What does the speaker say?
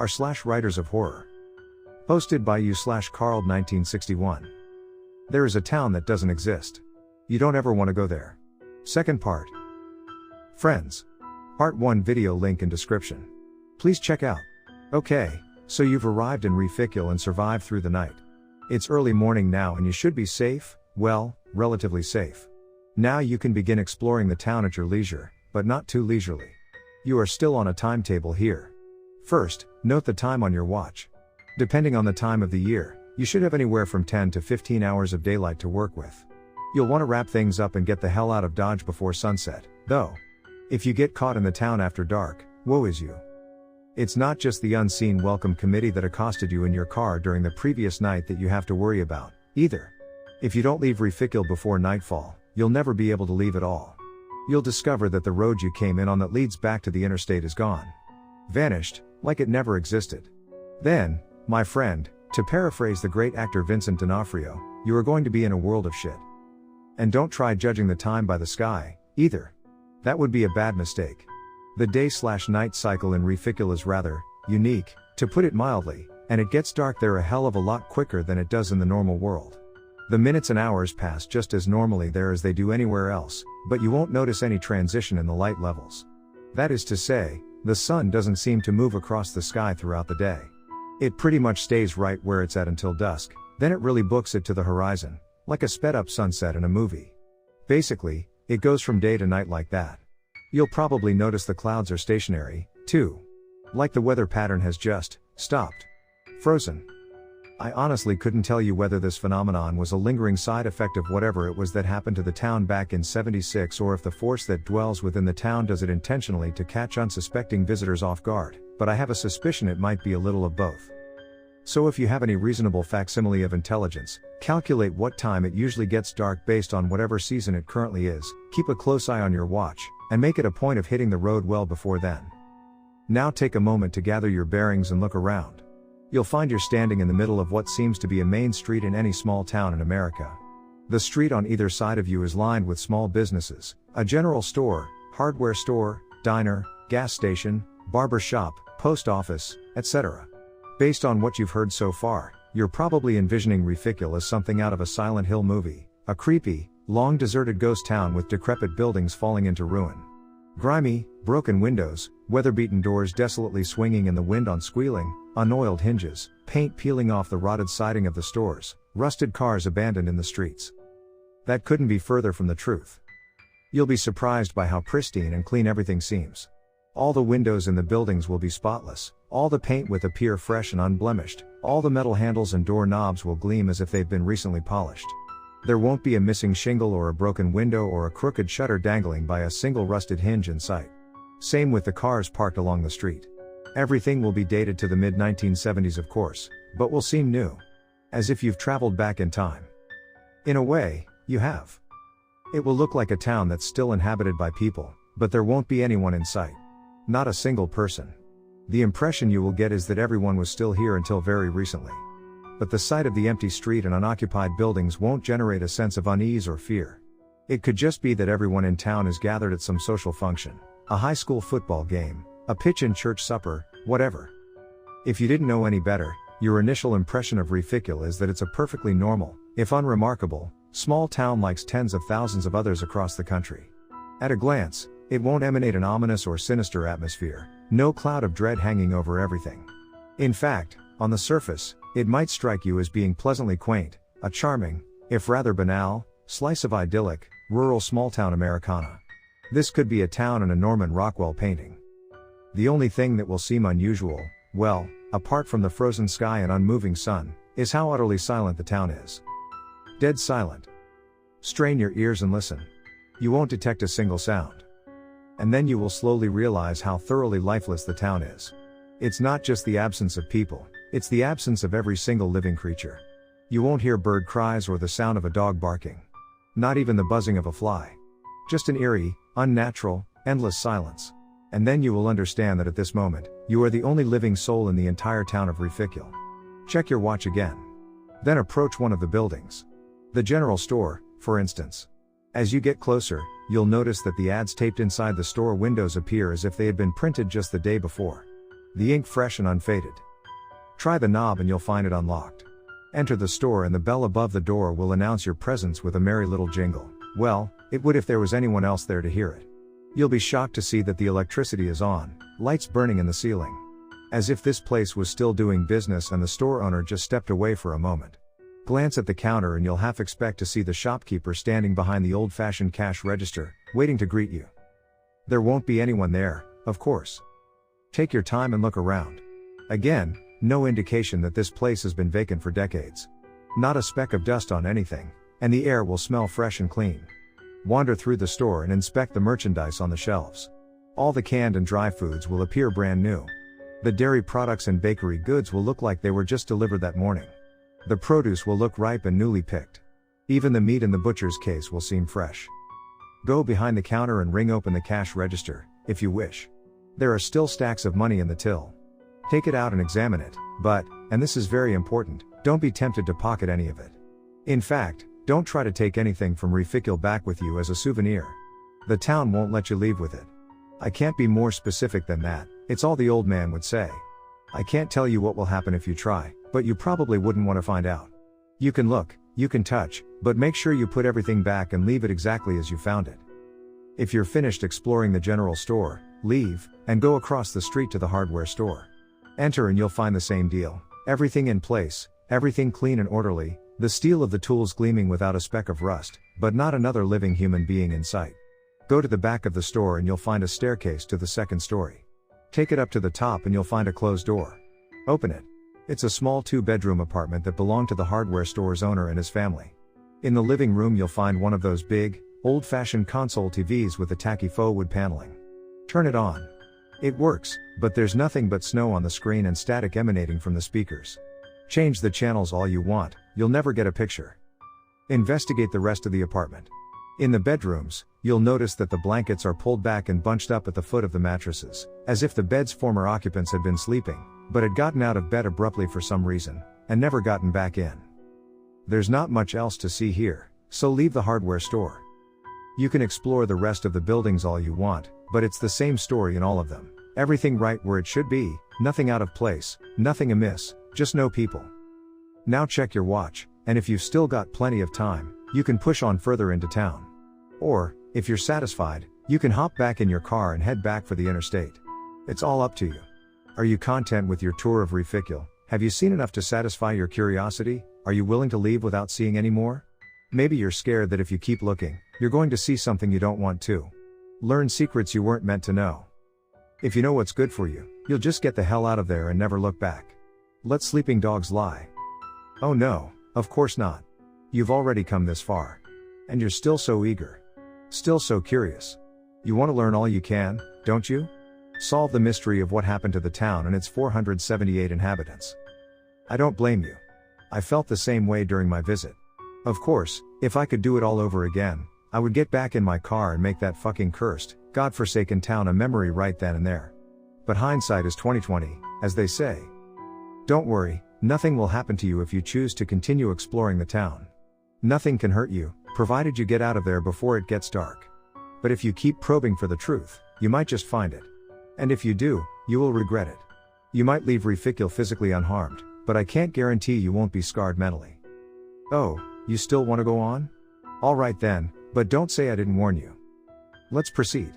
r/writers of horror. Posted by you/Carl 1961. There is a town that doesn't exist. You don't ever want to go there. Second part. Friends. Part 1 video link in description. Please check out. Okay, so you've arrived in Refikul and survived through the night. It's early morning now and you should be safe, well, relatively safe. Now you can begin exploring the town at your leisure, but not too leisurely. You are still on a timetable here. First, note the time on your watch. Depending on the time of the year, you should have anywhere from 10 to 15 hours of daylight to work with. You'll want to wrap things up and get the hell out of Dodge before sunset, though. If you get caught in the town after dark, woe is you. It's not just the unseen welcome committee that accosted you in your car during the previous night that you have to worry about, either. If you don't leave Refikul before nightfall, you'll never be able to leave at all. You'll discover that the road you came in on that leads back to the interstate is gone. Vanished, like it never existed. Then, my friend, to paraphrase the great actor Vincent D'Onofrio, you are going to be in a world of shit. And don't try judging the time by the sky, either. That would be a bad mistake. The day/night cycle in Refikul is rather unique, to put it mildly, and it gets dark there a hell of a lot quicker than it does in the normal world. The minutes and hours pass just as normally there as they do anywhere else, but you won't notice any transition in the light levels. That is to say, the sun doesn't seem to move across the sky throughout the day. It pretty much stays right where it's at until dusk, then it really books it to the horizon, like a sped up sunset in a movie. Basically, it goes from day to night like that. You'll probably notice the clouds are stationary, too. Like the weather pattern has just stopped. Frozen. I honestly couldn't tell you whether this phenomenon was a lingering side effect of whatever it was that happened to the town back in '76 or if the force that dwells within the town does it intentionally to catch unsuspecting visitors off guard, but I have a suspicion it might be a little of both. So if you have any reasonable facsimile of intelligence, calculate what time it usually gets dark based on whatever season it currently is, keep a close eye on your watch, and make it a point of hitting the road well before then. Now take a moment to gather your bearings and look around. You'll find you're standing in the middle of what seems to be a main street in any small town in America. The street on either side of you is lined with small businesses, a general store, hardware store, diner, gas station, barber shop, post office, etc. Based on what you've heard so far, you're probably envisioning Refikul as something out of a Silent Hill movie, a creepy, long deserted ghost town with decrepit buildings falling into ruin. Grimy, broken windows, weather-beaten doors desolately swinging in the wind on squealing, unoiled hinges, paint peeling off the rotted siding of the stores, rusted cars abandoned in the streets. That couldn't be further from the truth. You'll be surprised by how pristine and clean everything seems. All the windows in the buildings will be spotless, all the paint will appear fresh and unblemished, all the metal handles and door knobs will gleam as if they've been recently polished. There won't be a missing shingle or a broken window or a crooked shutter dangling by a single rusted hinge in sight. Same with the cars parked along the street. Everything will be dated to the mid-1970s of course, but will seem new. As if you've traveled back in time. In a way, you have. It will look like a town that's still inhabited by people, but there won't be anyone in sight. Not a single person. The impression you will get is that everyone was still here until very recently. But the sight of the empty street and unoccupied buildings won't generate a sense of unease or fear. It could just be that everyone in town is gathered at some social function, a high school football game, a pitch-in church supper, whatever. If you didn't know any better, your initial impression of Refikul is that it's a perfectly normal, if unremarkable, small town like tens of thousands of others across the country. At a glance, it won't emanate an ominous or sinister atmosphere, no cloud of dread hanging over everything. In fact, on the surface, it might strike you as being pleasantly quaint, a charming, if rather banal, slice of idyllic, rural small-town Americana. This could be a town in a Norman Rockwell painting. The only thing that will seem unusual, well, apart from the frozen sky and unmoving sun, is how utterly silent the town is. Dead silent. Strain your ears and listen. You won't detect a single sound. And then you will slowly realize how thoroughly lifeless the town is. It's not just the absence of people, it's the absence of every single living creature. You won't hear bird cries or the sound of a dog barking. Not even the buzzing of a fly. Just an eerie, unnatural, endless silence. And then you will understand that at this moment, you are the only living soul in the entire town of Refikul. Check your watch again. Then approach one of the buildings. The general store, for instance. As you get closer, you'll notice that the ads taped inside the store windows appear as if they had been printed just the day before. the ink fresh and unfaded. Try the knob and you'll find it unlocked. Enter the store and the bell above the door will announce your presence with a merry little jingle. Well, it would if there was anyone else there to hear it. You'll be shocked to see that the electricity is on, lights burning in the ceiling. As if this place was still doing business and the store owner just stepped away for a moment. Glance at the counter and you'll half expect to see the shopkeeper standing behind the old-fashioned cash register, waiting to greet you. There won't be anyone there, of course. Take your time and look around. Again, no indication that this place has been vacant for decades. Not a speck of dust on anything, and the air will smell fresh and clean. Wander through the store and inspect the merchandise on the shelves. All the canned and dry foods will appear brand new. The dairy products and bakery goods will look like they were just delivered that morning. The produce will look ripe and newly picked. Even the meat in the butcher's case will seem fresh. Go behind the counter and ring open the cash register, if you wish. There are still stacks of money in the till. Take it out and examine it, but, and this is very important, don't be tempted to pocket any of it. In fact, don't try to take anything from Reficule back with you as a souvenir. The town won't let you leave with it. I can't be more specific than that, it's all the old man would say. I can't tell you what will happen if you try, but you probably wouldn't want to find out. You can look, you can touch, but make sure you put everything back and leave it exactly as you found it. If you're finished exploring the general store, leave, and go across the street to the hardware store. Enter and you'll find the same deal. Everything in place, everything clean and orderly, the steel of the tools gleaming without a speck of rust, but not another living human being in sight. Go to the back of the store and you'll find a staircase to the second story. Take it up to the top and you'll find a closed door. Open it. It's a small 2-bedroom apartment that belonged to the hardware store's owner and his family. In the living room you'll find one of those big, old-fashioned console TVs with the tacky faux wood paneling. Turn it on. It works, but there's nothing but snow on the screen and static emanating from the speakers. Change the channels all you want, you'll never get a picture. Investigate the rest of the apartment. In the bedrooms, you'll notice that the blankets are pulled back and bunched up at the foot of the mattresses, as if the bed's former occupants had been sleeping, but had gotten out of bed abruptly for some reason, and never gotten back in. There's not much else to see here, so leave the hardware store. You can explore the rest of the buildings all you want, but it's the same story in all of them. Everything right where it should be, nothing out of place, nothing amiss, just no people. Now check your watch, and if you've still got plenty of time, you can push on further into town. Or, if you're satisfied, you can hop back in your car and head back for the interstate. It's all up to you. Are you content with your tour of Reficule? Have you seen enough to satisfy your curiosity? Are you willing to leave without seeing any more? Maybe you're scared that if you keep looking, you're going to see something you don't want to. Learn secrets you weren't meant to know. If you know what's good for you, you'll just get the hell out of there and never look back. Let sleeping dogs lie. Oh no, of course not. You've already come this far. And you're still so eager. Still so curious. You want to learn all you can, don't you? Solve the mystery of what happened to the town and its 478 inhabitants. I don't blame you. I felt the same way during my visit. Of course, if I could do it all over again, I would get back in my car and make that fucking cursed, godforsaken town a memory right then and there. But hindsight is 20/20, as they say. Don't worry, nothing will happen to you if you choose to continue exploring the town. Nothing can hurt you, provided you get out of there before it gets dark. But if you keep probing for the truth, you might just find it. And if you do, you will regret it. You might leave Reficule physically unharmed, but I can't guarantee you won't be scarred mentally. Oh, you still want to go on? Alright then, but don't say I didn't warn you. Let's proceed.